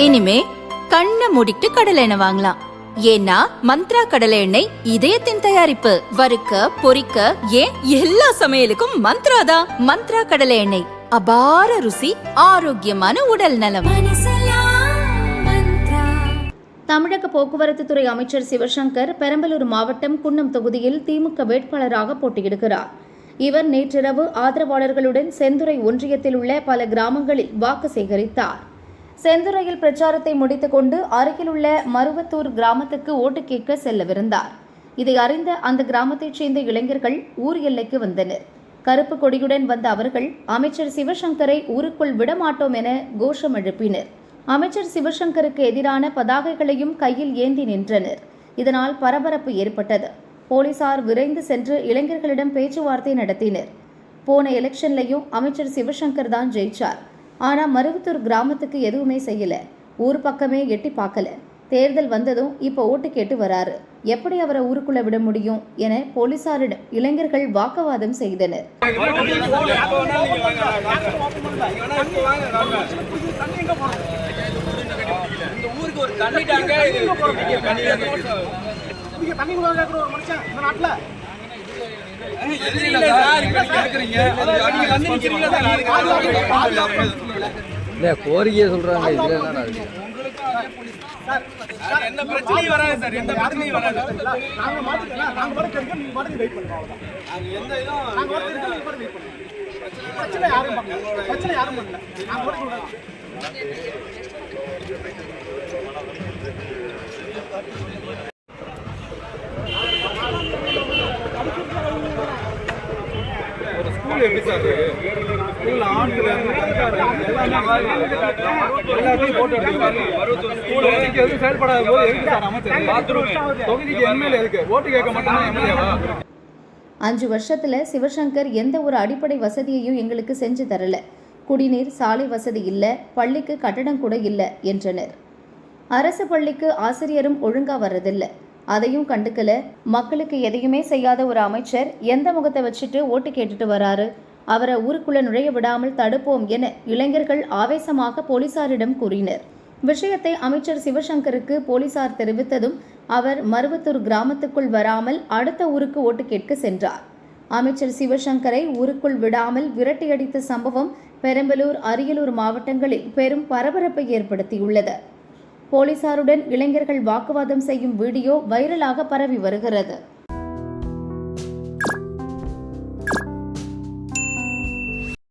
இனிமே கண்ணை மூடிட்டு கடலை எண்ணெய் வாங்கலாம். ஏன்னா மந்த்ரா கடலை எண்ணெய் இதயத்தின் தயாரிப்பு. வறுக்க பொரிக்க ஏன் எல்லா சமையலுக்கும் மந்த்ரா தான். மந்த்ரா கடலை எண்ணெய், அபார ருசி, ஆரோக்கியமான உடல் நலம். தமிழக போக்குவரத்து துறை அமைச்சர் சிவசங்கர் பெரம்பலூர் மாவட்டம் குன்னம் தொகுதியில் திமுக வேட்பாளராக போட்டியிடுகிறார். இவர் நேற்றிரவு ஆதரவாளர்களுடன் செந்துறை ஒன்றியத்தில் உள்ள பல கிராமங்களில் வாக்கு சேகரித்தார். செந்துறையில் பிரச்சாரத்தை முடித்துக் கொண்டு அருகிலுள்ள மருவத்தூர் கிராமத்துக்கு ஓட்டு கேட்க செல்லவிருந்தார். இதை அறிந்த அந்த கிராமத்தைச் சேர்ந்த இளைஞர்கள் ஊர் எல்லைக்கு வந்தனர். கருப்பு கொடியுடன் வந்த அவர்கள் அமைச்சர் சிவசங்கரை ஊருக்குள் விடமாட்டோம் என கோஷம் எழுப்பினர். அமைச்சர் சிவசங்கருக்கு எதிரான பதாகைகளையும் கையில் ஏந்தி நின்றனர். இதனால் பரபரப்பு ஏற்பட்டது. போலீசார் விரைந்து சென்று இளைஞர்களிடம் பேச்சுவார்த்தை நடத்தினர். போன எலெக்ஷன்லையும் அமைச்சர் சிவசங்கர் தான் ஜெயிச்சார். ஆனா மருவத்தூர் கிராமத்துக்கு எதுவுமே செய்யல, ஊர் பக்கமே எட்டி பார்க்கல. தேர்தல் வந்ததும் இப்ப ஓட்டு கேட்டு வராரு, எப்படி அவரை ஊருக்குள்ள விட முடியும் என போலீசாரிடம் இளைஞர்கள் வாக்குவாதம் செய்தனர். கோரிக்கையை சொல்றாங்க. எந்த பிரச்சனையும் வராது சார், எந்த பிரச்சனையும் வராது. நாங்க மாத்திக்கலாம், நாங்க வர கேட்க நீங்க மாத்தி வெயிட் பண்ணுங்க. அவ்வளவுதான். எந்த இதுவும் நாங்க வர கேட்க நீங்க மாத்தி வெயிட் பண்ணுங்க. பிரச்சனை யாரும் பண்ணல, பிரச்சனை யாரும் பண்ணல. நாங்க வர சொல்றோம். ஸ்கூல் எப்படி சார்? ஸ்கூல்ல ஆண்கள் எல்லாத்தையும் போட்டு எடுத்துக்காங்க. தொகுதிக்கு எதுவும் செயல்படாத போது எதுக்கு சார் அமைச்சர்? பாத்ரூம் தொகுதிக்கு எம்எல்ஏ எதுக்கு? ஓட்டு கேட்க மாட்டேன்னா எம்எல்ஏவா? 5 வருஷத்துல சிவசங்கர் எந்த ஒரு அடிப்படை வசதியையும் எங்களுக்கு செஞ்சு தரல. குடிநீர், சாலை வசதி இல்ல, பள்ளிக்கு கட்டடம் கூட இல்ல என்றனர். அரசு பள்ளிக்கு ஆசிரியரும் ஒழுங்கா வர்றதில்ல, அதையும் கண்டுக்கல. மக்களுக்கு எதையுமே செய்யாத ஒரு அமைச்சர் எந்த முகத்தை வச்சுட்டு ஓட்டு கேட்டுட்டு வராரு? அவரை ஊருக்குள்ள நுழைய விடாமல் தடுப்போம் என இளைஞர்கள் ஆவேசமாக போலீசாரிடம் கூறினர். விஷயத்தை அமைச்சர் சிவசங்கருக்கு போலீசார் தெரிவித்ததும் அவர் மருவத்தூர் கிராமத்துக்குள் வராமல் அடுத்த ஊருக்கு ஓட்டு கேட்க சென்றார். அமைச்சர் சிவசங்கரை ஊருக்குள் விடாமல் விரட்டியடித்த சம்பவம் பெரம்பலூர், அரியலூர் மாவட்டங்களில் பெரும் பரபரப்பை ஏற்படுத்தியுள்ளது. போலீசாருடன் இளைஞர்கள் வாக்குவாதம் செய்யும் வீடியோ வைரலாக பரவி வருகிறது.